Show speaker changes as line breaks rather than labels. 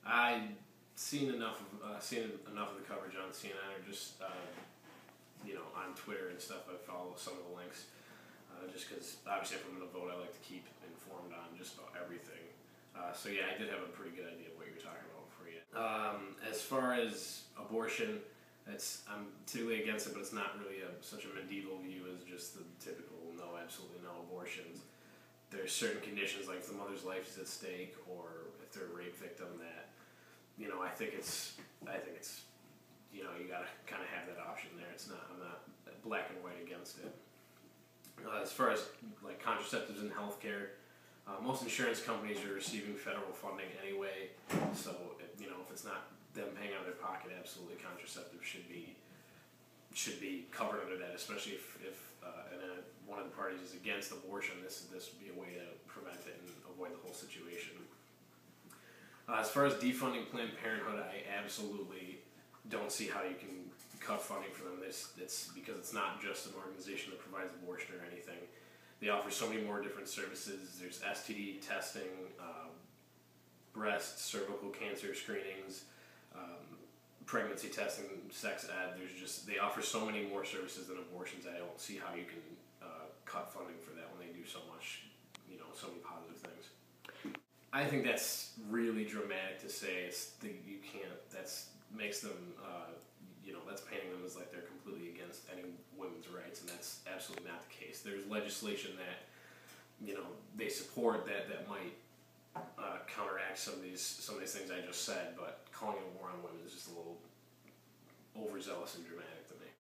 I seen enough of the coverage on CNN or just on Twitter and stuff. I follow some of the links just because obviously if I'm going to vote, I like to keep informed on just about everything. So yeah, I did have a pretty good idea of what you were talking about before you. As far as abortion, I'm typically against it, but it's not really such a medieval view as just the typical no, absolutely no abortions. There's certain conditions, like if the mother's life is at stake or if they're a rape victim, that I think it's you gotta kind of have that option there. I'm not black and white against it. As far as like contraceptives in healthcare, most insurance companies are receiving federal funding anyway, so if it's not them paying out of their pocket, absolutely contraceptives should be covered under that, especially if one of the parties is against abortion. This would be a way to prevent it and avoid the whole situation. As far as defunding Planned Parenthood, I absolutely don't see how you can cut funding for them. It's because it's not just an organization that provides abortion or anything. They offer so many more different services. There's STD testing, breast, cervical cancer screenings, pregnancy testing, sex ed. They offer so many more services than abortions. I don't see how you can cut funding for that when they do so much, so many positive things. I think that's really dramatic to say. You can't. Makes them. That's painting them as like they're completely against any women's rights, and that's absolutely not the case. There's legislation that they support that might counteract some of these things I just said, but calling it a war on women is just a little overzealous and dramatic.